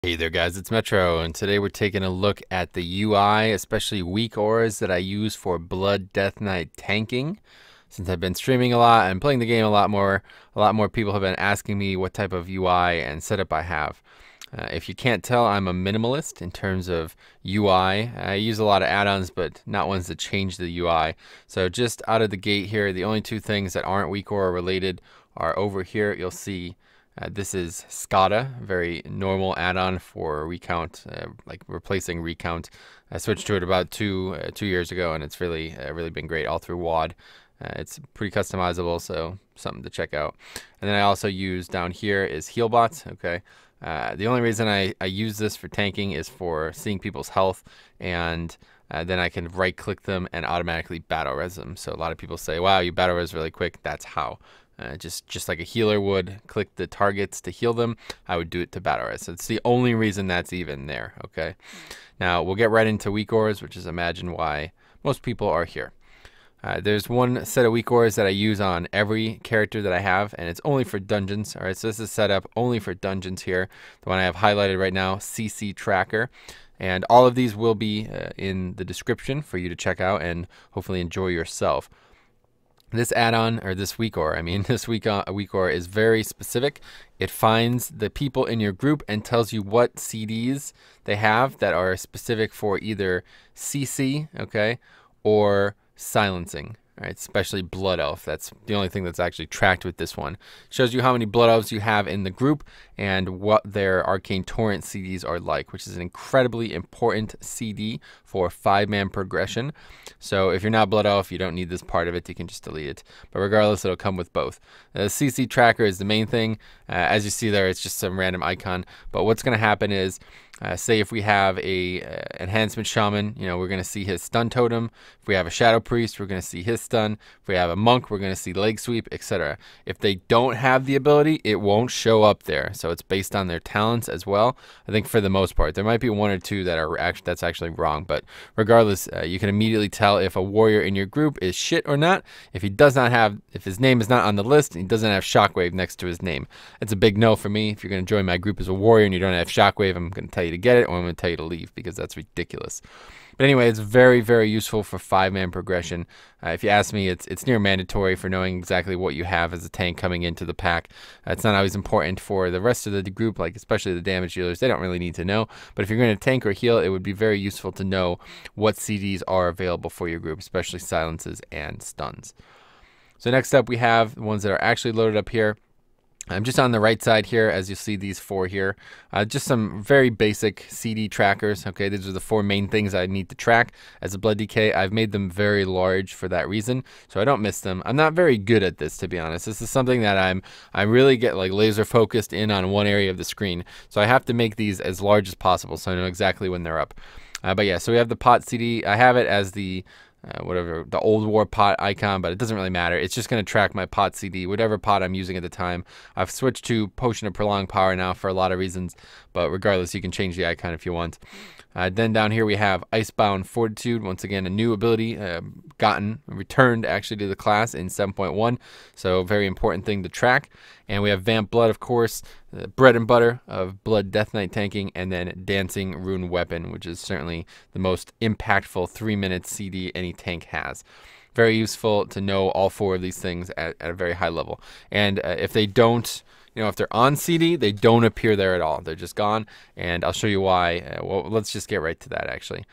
Hey there guys, it's Metro, and today we're taking a look at the UI, especially weak auras that I use for Blood Death Knight tanking. Since I've been streaming a lot and playing the game a lot more people have been asking me what type of UI and setup I have. If you can't tell, I'm a minimalist in terms of UI. I use a lot of add-ons, but not ones that change the UI. So just out of the gate here, the only two things that aren't weak aura related are over here. You'll see this is Skada, very normal add-on for recount, like replacing recount. I switched to it about two years ago, and it's really been great all through WoD. It's pretty customizable, so something to check out. And then I also use down here is Healbots. Okay, the only reason I use this for tanking is for seeing people's health, and then I can right-click them and automatically battle res them. So a lot of people say, "Wow, you battle res really quick." That's how. Just like a healer would click the targets to heal them, I would do it to battle res. So it's the only reason that's even there. Okay, now we'll get right into weak auras, which is imagine why most people are here. There's one set of weak auras that I use on every character that I have, and it's only for dungeons. All right, so this is set up only for dungeons here. The one I have highlighted right now, CC Tracker. And all of these will be in the description for you to check out and hopefully enjoy yourself. This add-on, or this weak aura, this weak aura is very specific. It finds the people in your group and tells you what CDs they have that are specific for either CC, okay, or silencing. All right, especially Blood Elf. That's the only thing that's actually tracked with this one. Shows you how many Blood Elves you have in the group and what their Arcane Torrent CDs are like, which is an incredibly important CD for 5-man progression. So if you're not Blood Elf, you don't need this part of it. You can just delete it. But regardless, it'll come with both. The CC tracker is the main thing. As you see there, it's just some random icon. But what's going to happen is, say if we have a enhancement shaman, we're going to see his stun totem. If we have a shadow priest, we're going to see his stun. If we have a monk, we're going to see leg sweep, etc. If they don't have the ability, it won't show up there. So it's based on their talents as well. I think for the most part, there might be one or two that are that's actually wrong. But regardless, you can immediately tell if a warrior in your group is shit or not. If he does not have, if his name is not on the list, and he doesn't have Shockwave next to his name. It's a big no for me. If you're going to join my group as a warrior and you don't have Shockwave, I'm going to tell you to get it, or I'm going to tell you to leave, because that's ridiculous. But anyway, it's very useful for 5-man progression. If you ask me, it's near mandatory for knowing exactly what you have as a tank coming into the pack. It's not always important for the rest of the group, like especially the damage dealers. They don't really need to know. But if you're going to tank or heal, it would be very useful to know what CDs are available for your group, especially silences and stuns. So next up, we have the ones that are actually loaded up here. I'm just on the right side here, as you see these 4 here. Just some very basic CD trackers. Okay, these are the 4 main things I need to track as a Blood DK. I've made them very large for that reason, so I don't miss them. I'm not very good at this, to be honest. This is something that I really get like laser focused in on one area of the screen. So I have to make these as large as possible so I know exactly when they're up. But yeah, so we have the pot CD. I have it as the whatever, the old war pot icon, but it doesn't really matter. It's just going to track my pot CD, whatever pot I'm using at the time. I've switched to Potion of Prolonged Power now for a lot of reasons, but regardless, you can change the icon if you want. Then down here we have Icebound Fortitude, once again a new ability returned actually to the class in 7.1, so very important thing to track. And we have Vamp Blood, of course, bread and butter of Blood Death Knight tanking, and then Dancing Rune Weapon, which is certainly the most impactful 3-minute CD any tank has. Very useful to know all 4 of these things at a very high level. And if they don't, if they're on CD, they don't appear there at all. They're just gone, and I'll show you why. Well, let's just get right to that, actually.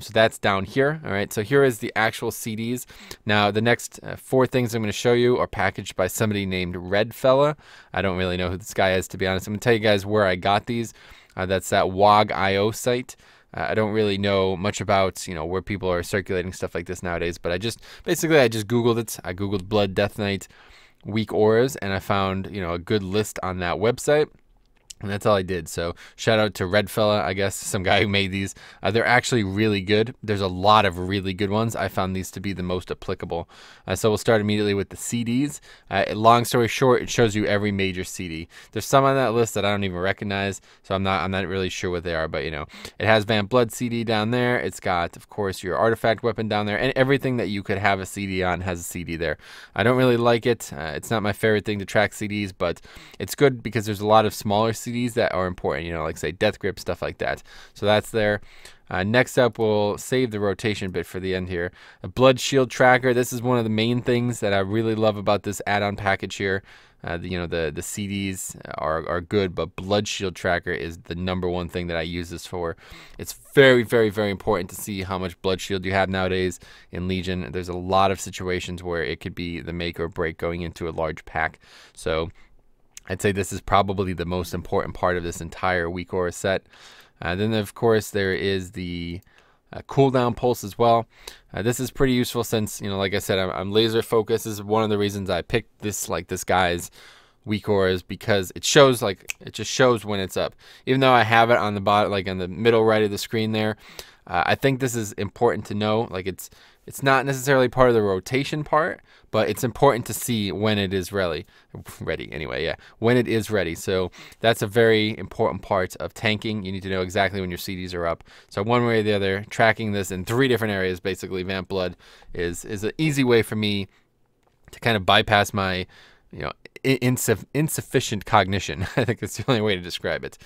So that's down here. All right, so here is the actual CDs. Now, the next 4 things I'm going to show you are packaged by somebody named REDFELLA. I don't really know who this guy is, to be honest. I'm going to tell you guys where I got these. That's that WOG.io site. I don't really know much about, where people are circulating stuff like this nowadays, but I just Googled it. I Googled Blood Death Knight weak auras, and I found, a good list on that website. And that's all I did. So shout out to REDFELLA, I guess, some guy who made these. They're actually really good. There's a lot of really good ones. I found these to be the most applicable. So we'll start immediately with the CDs. Long story short, it shows you every major CD. There's some on that list that I don't even recognize, so I'm not really sure what they are. But it has Vamp Blood CD down there. It's got, of course, your artifact weapon down there, and everything that you could have a CD on has a CD there. I don't really like it. It's not my favorite thing to track CDs, but it's good because there's a lot of smaller CDs CDs that are important, you know, like say Death Grip, stuff like that. So that's there. Next up, we'll save the rotation bit for the end here. A blood shield tracker. This is one of the main things that I really love about this add-on package here. You know, the CDs are good, but blood shield tracker is the #1 thing that I use this for. It's very, very, very important to see how much blood shield you have nowadays in Legion. There's a lot of situations where it could be the make or break going into a large pack. So I'd say this is probably the most important part of this entire weak aura set. Then, of course, there is the cooldown pulse as well. This is pretty useful since, you know, like I said, I'm laser focused. This is one of the reasons I picked this, like this guy's weak auras, because it shows, like, it just shows when it's up. Even though I have it on the bottom, like on the middle right of the screen there, I think this is important to know. Like, it's not necessarily part of the rotation part, but it's important to see when it is ready anyway, yeah, when it is ready. So that's a very important part of tanking. You need to know exactly when your CDs are up. So one way or the other, tracking this in 3 different areas, basically Vamp Blood is an easy way for me to kind of bypass my, you know, insufficient cognition. I think that's the only way to describe it.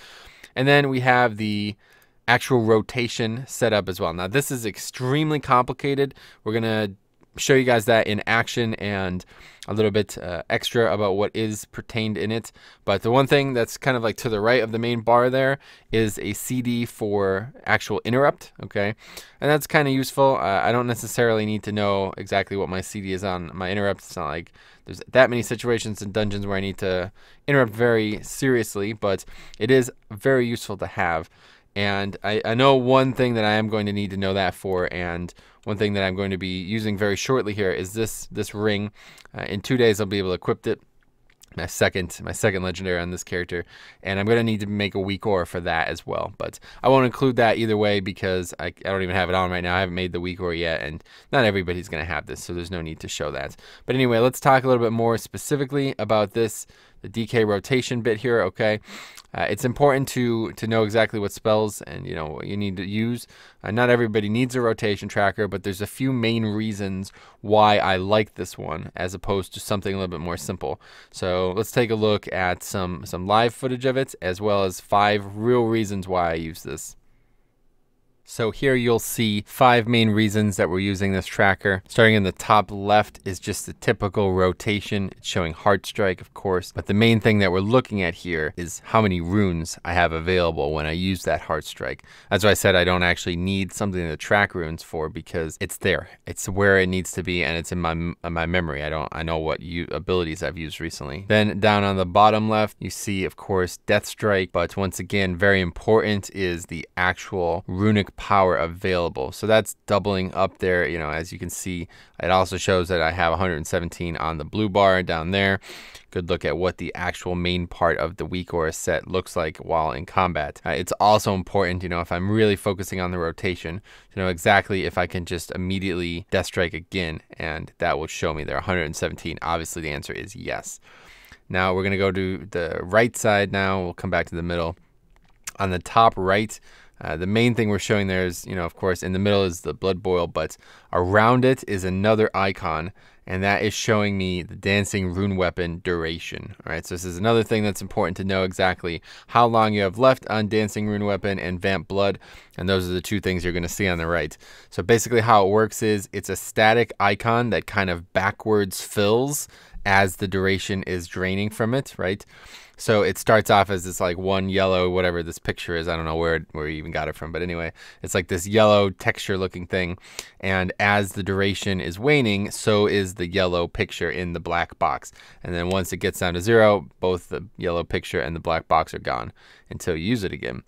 And then we have the actual rotation setup as well. Now this is extremely complicated. We're gonna show you guys that in action and a little bit extra about what is pertained in it. But the one thing that's kind of like to the right of the main bar there is a CD for actual interrupt, okay? And that's kind of useful. I don't necessarily need to know exactly what my CD is on my interrupt. It's not like there's that many situations in dungeons where I need to interrupt very seriously, but it is very useful to have. And I know one thing that I am going to need to know that for, and one thing that I'm going to be using very shortly here is this ring. In 2 days I'll be able to equip it, my second legendary on this character, and I'm going to need to make a weak aura for that as well. But I won't include that either way because I don't even have it on right now. I haven't made the weak aura yet, and not everybody's going to have this, so there's no need to show that. But anyway, let's talk a little bit more specifically about this, the DK rotation bit here, okay? It's important to know exactly what spells and, you know, what you need to use. Not everybody needs a rotation tracker, but there's a few main reasons why I like this one as opposed to something a little bit more simple. So let's take a look at some live footage of it, as well as 5 real reasons why I use this. So here you'll see 5 main reasons that we're using this tracker. Starting in the top left is just the typical rotation. It's showing Heart Strike, of course. But the main thing that we're looking at here is how many runes I have available when I use that Heart Strike. That's why I said I don't actually need something to track runes for, because it's there. It's where it needs to be, and it's in my memory. I know what abilities I've used recently. Then down on the bottom left, you see, of course, Death Strike. But once again, very important is the actual runic power available. So that's doubling up there. You know, as you can see, it also shows that I have 117 on the blue bar down there. Good look at what the actual main part of the weak aura set looks like while in combat. It's also important, you know, if I'm really focusing on the rotation, to know exactly if I can just immediately Death Strike again, and that will show me there 117. Obviously the answer is yes. Now we're going to go to the right side now. We'll come back to the middle. On the top right, the main thing we're showing there is, you know, of course, in the middle is the blood boil, but around it is another icon, and that is showing me the dancing rune weapon duration. All right, so this is another thing that's important to know exactly how long you have left on dancing rune weapon and vamp blood, and those are the 2 things you're going to see on the right. So basically how it works is it's a static icon that kind of backwards fills as the duration is draining from it, right? So it starts off as this like one yellow, whatever this picture is. I don't know where you even got it from, but anyway, it's like this yellow texture looking thing. And as the duration is waning, so is the yellow picture in the black box. And then once it gets down to 0, both the yellow picture and the black box are gone until you use it again.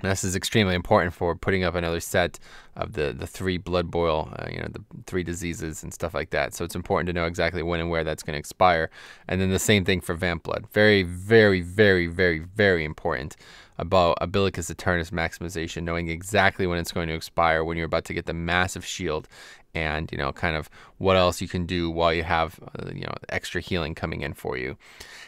And this is extremely important for putting up another set of the 3 blood boil, you know, the 3 diseases and stuff like that. So it's important to know exactly when and where that's going to expire. And then the same thing for vamp blood. Very, very, very, very, very important about Abilicus Eternus maximization, knowing exactly when it's going to expire, when you're about to get the massive shield, and, you know, kind of what else you can do while you have, you know, extra healing coming in for you.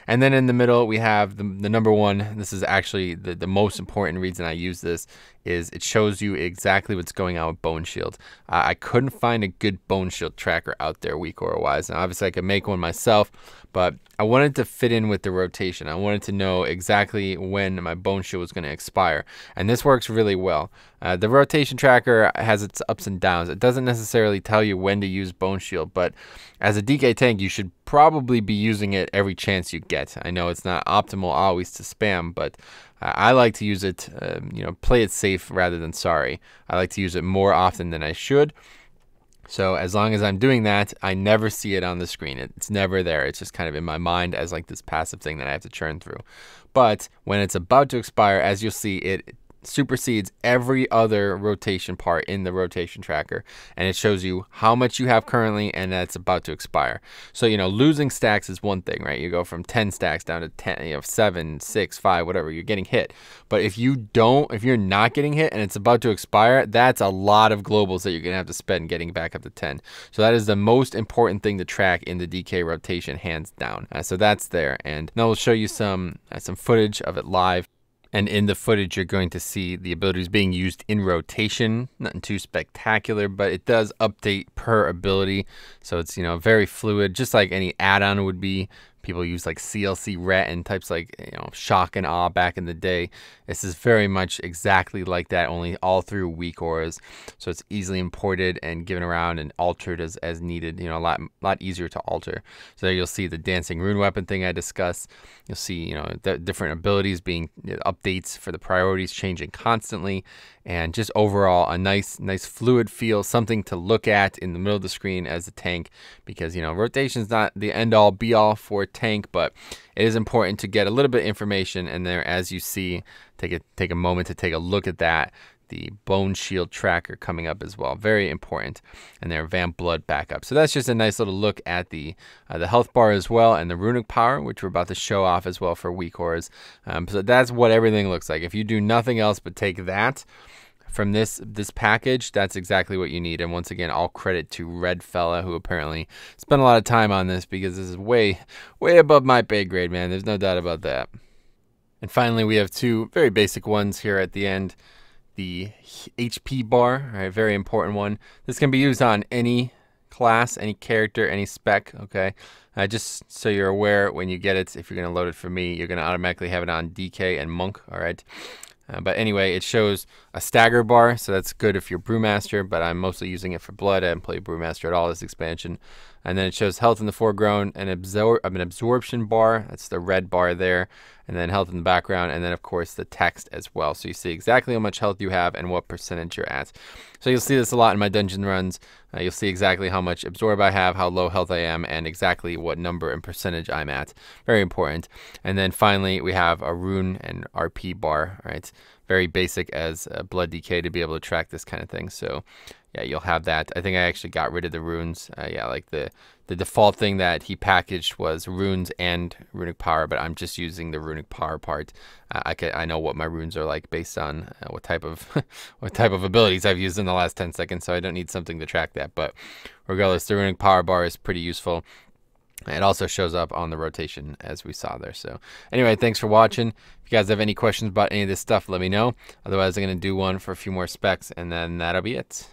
And then in the middle, we have the #1. This is actually the most important reason I use this, is it shows you exactly what's going on with Bone Shield. I couldn't find a good Bone Shield tracker out there weak aura wise. Now, obviously, I could make one myself, but I wanted to fit in with the rotation. I wanted to know exactly when my bone shield was going to expire, and this works really well. The rotation tracker has its ups and downs. It doesn't necessarily tell you when to use bone shield, but as a DK tank, you should probably be using it every chance you get. I know it's not optimal always to spam, but I like to use it, play it safe rather than sorry. I like to use it more often than I should. So as long as I'm doing that, I never see it on the screen. It's never there. It's just kind of in my mind as like this passive thing that I have to churn through. But when it's about to expire, as you'll see, it supersedes every other rotation part in the rotation tracker, and it shows you how much you have currently and that's about to expire. So losing stacks is one thing, right? You go from 10 stacks down to 10, 7, 6, 5, whatever, you're getting hit. But if you're not getting hit and it's about to expire, that's a lot of globals that you're gonna have to spend getting back up to 10. So that is the most important thing to track in the DK rotation, hands down. So that's there, and now we'll show you some footage of it live. And in the footage, you're going to see the abilities being used in rotation. Nothing too spectacular, but it does update per ability. So it's, very fluid, just like any add-on would be. People use like CLC ret and types like shock and awe back in the day. This is very much exactly like that, only all through weak auras. So it's easily imported and given around and altered as needed. A lot easier to alter. So there you'll see the dancing rune weapon thing I discussed. You'll see the different abilities being updates for the priorities changing constantly, and just overall a nice fluid feel, something to look at in the middle of the screen as a tank, because rotation is not the end all be all for a tank, but it is important to get a little bit of information. And there, as you see, take a moment to take a look at that. The bone shield tracker coming up as well, very important, and their vamp blood backup. So that's just a nice little look at the health bar as well, and the runic power, which we're about to show off as well for weak auras. So that's what everything looks like. If you do nothing else but take that from this package, that's exactly what you need. And once again, all credit to REDFELLA, who apparently spent a lot of time on this, because this is way above my pay grade, man. There's no doubt about that. And finally, we have two very basic ones here at the end. The HP bar, right, very important one. This can be used on any class, any character, any spec, okay? Just so you're aware, when you get it, if you're going to load it for me, you're going to automatically have it on DK and Monk, all right? But anyway, it shows a stagger bar, so that's good if you're Brewmaster, but I'm mostly using it for Blood. I haven't played Brewmaster at all this expansion. And then it shows health in the foreground, and an absorption bar, that's the red bar there, and then health in the background, and then of course the text as well. So you see exactly how much health you have and what percentage you're at. So you'll see this a lot in my dungeon runs. You'll see exactly how much absorb I have, how low health I am, and exactly what number and percentage I'm at. Very important. And then finally, we have a rune and RP bar, right? Very basic as blood DK to be able to track this kind of thing. So yeah, you'll have that. I think I actually got rid of the runes. Yeah, like the default thing that he packaged was runes and runic power, but I'm just using the runic power part. I know what my runes are like based on what type of abilities I've used in the last 10 seconds, so I don't need something to track that. But regardless, the runic power bar is pretty useful. It also shows up on the rotation as we saw there. So anyway, thanks for watching. If you guys have any questions about any of this stuff, let me know. Otherwise, I'm going to do one for a few more specs, and then that'll be it.